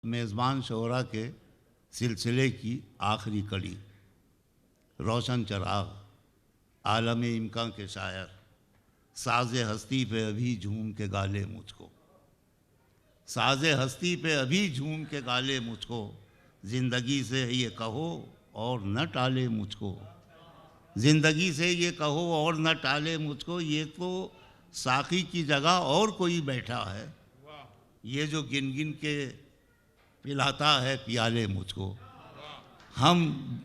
मेज़बान शोहरा के सिलसिले की आखिरी कड़ी, रोशन चराग, आलम इम्कां के शायर, साज़े हस्ती पे अभी झूम के गाले मुझको, साज़े हस्ती पे अभी झूम के गाले मुझको, ज़िंदगी से ये कहो और न टाले मुझको, ज़िंदगी से ये कहो और न टाले मुझको। ये तो साकी की जगह और कोई बैठा है, ये जो गिन गिन के पिलाता है पियाले मुझको। हम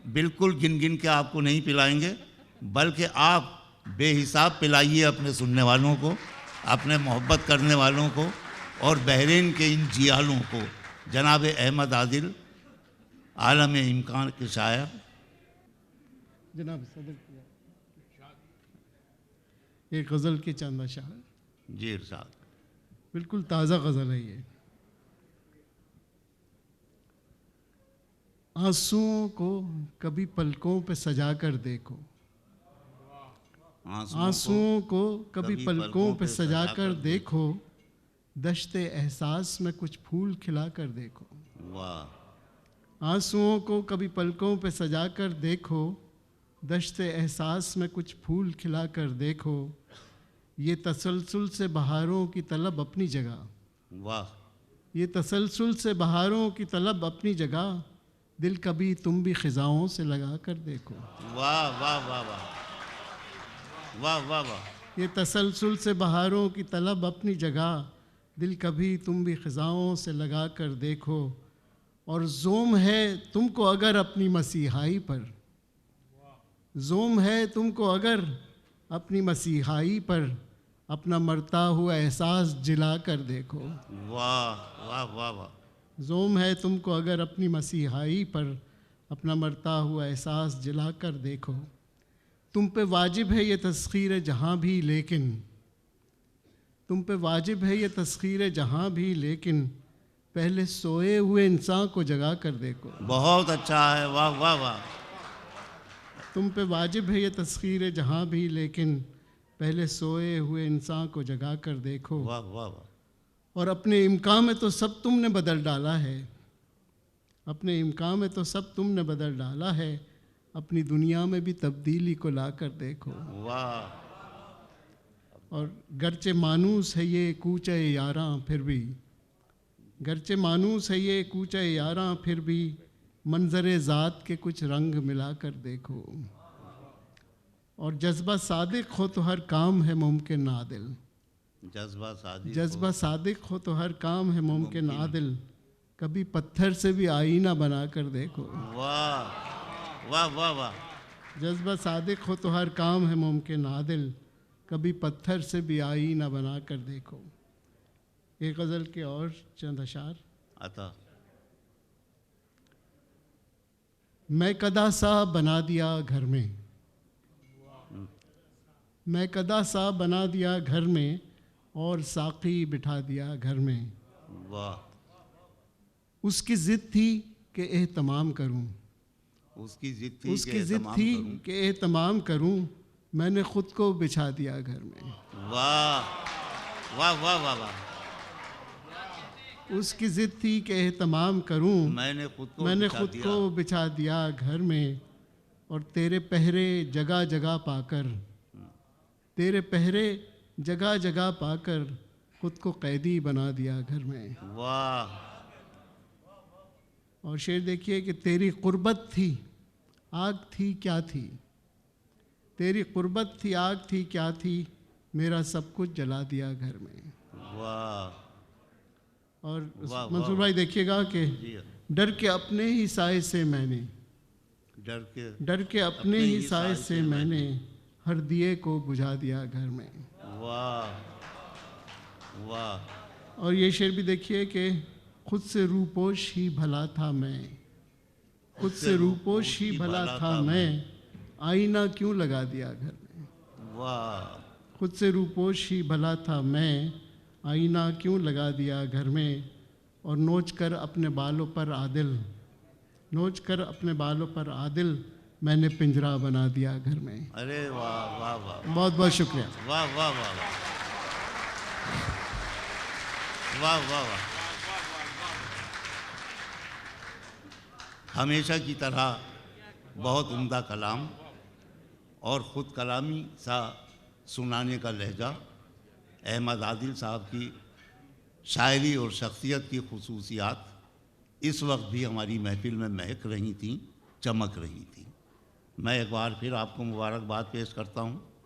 बिल्कुल गिन गिन के आपको नहीं पिलाएंगे, बल्कि आप बेहिसाब पिलाइए अपने सुनने वालों को, अपने मोहब्बत करने वालों को और बहरीन के इन जियालों को। जनाब अहमद आदिल, आलम इम्कान के शायर। जनाब सदर ये गज़ल के चंद अशार। जी इरशाद। बिल्कुल ताज़ा गज़ल है ये। आंसुओं को कभी पलकों पे सजा कर देखो, आंसुओं को कभी पलकों पे सजा कर देखो, दश्ते एहसास में कुछ फूल खिला कर देखो। वाह। आंसुओं को कभी पलकों पे सजा कर देखो, दश्ते एहसास में कुछ फूल खिला कर देखो, ये तसलसल से बहारों की तलब अपनी जगह। वाह। ये तसलसल से बहारों की तलब अपनी जगह, दिल कभी तुम भी खिजाओं से लगा कर देखो। वाह वाह वाह वाह वाह वाह वाह। ये तसलसल से बहारों की तलब अपनी जगह, दिल कभी तुम भी खिजाओं से लगा कर देखो। और ज़ोम है तुमको अगर अपनी मसीहाई पर, ज़ोम है तुमको अगर अपनी मसीहाई पर, अपना मरता हुआ एहसास जिला कर देखो। वाह वाह वाह वाह। ज़ोम है तुमको अगर अपनी मसीहाई पर, अपना मरता हुआ एहसास जिला कर देखो। तुम पे वाजिब है ये तस्खीर जहाँ भी लेकिन, तुम पे वाजिब है ये तस्खीर जहाँ भी लेकिन, पहले सोए हुए इंसान को जगा कर देखो। बहुत अच्छा है। वाह वाह वाह। तुम पे वाजिब है ये तस्खीर जहाँ भी लेकिन, पहले सोए हुए इंसान को जगा कर देखो। वाह वाह वाह। और अपने इम्कान में तो सब तुमने बदल डाला है, अपने इम्कान में तो सब तुमने बदल डाला है, अपनी दुनिया में भी तब्दीली को ला कर देखो। वाह। और गरचे मानूस है ये कूचे यारां फिर भी, गरचे मानूस है ये कूचे यारां फिर भी, मंजरे ज़ात के कुछ रंग मिला कर देखो। और जज्बा सादिक हो तो हर काम है मुमकिन आदिल, जज्बा सादिक हो तो हर काम है मुमकिन आदिल, कभी पत्थर से भी आईना बना कर देखो। वाह वाह वाह वाह। जज्बा सादिक हो तो हर काम है मुमकिन आदिल, कभी पत्थर से भी आईना बना कर देखो। एक गज़ल के और चंद अशार। अता। मैं कदा सा बना दिया घर में, मैं कदा सा बना दिया घर में, और साक़ी बिठा दिया घर में। वाह। उसकी ज़िद थी कि एहतमाम करूं, उसकी ज़िद थी कि एहतमाम करूं, मैंने ख़ुद को बिछा दिया घर में। वाह वाह वाह वाह वाह। उसकी ज़िद थी कि एहतमाम करूं, मैंने खुद को बिछा दिया घर में। और तेरे पहरे जगह जगह पाकर, तेरे पहरे जगह जगह पाकर, खुद को कैदी बना दिया घर में। वाह। और शेर देखिए कि तेरी कुर्बत थी आग थी क्या थी, तेरी कुर्बत थी आग थी क्या थी, मेरा सब कुछ जला दिया घर में। वाह। और मंसूर भाई देखिएगा कि डर के अपने ही साए से मैंने, डर के अपने ही साए से मैंने, हर दिए को बुझा दिया घर में। वाह वाह। और ये शेर भी देखिए कि खुद से रूपोश ही भला था मैं, खुद से रूपोश ही भला था मैं, आईना क्यों लगा दिया घर में। वाह। खुद से रूपोश ही भला था मैं, आईना क्यों लगा दिया घर में। और नोच कर अपने बालों पर आदिल, नोच कर अपने बालों पर आदिल, मैंने पिंजरा बना दिया घर में। अरे वाह वाह वाह। बहुत बहुत शुक्रिया। वाह वाह वाह वाह वाह वाह। हमेशा की तरह बहुत उम्दा कलाम और ख़ुद कलामी सा सुनाने का लहजा, अहमद आदिल साहब की शायरी और शख्सियत की खुसूसियात इस वक्त भी हमारी महफिल में महक रही थीं, चमक रही थीं। मैं एक बार फिर आपको मुबारकबाद पेश करता हूँ।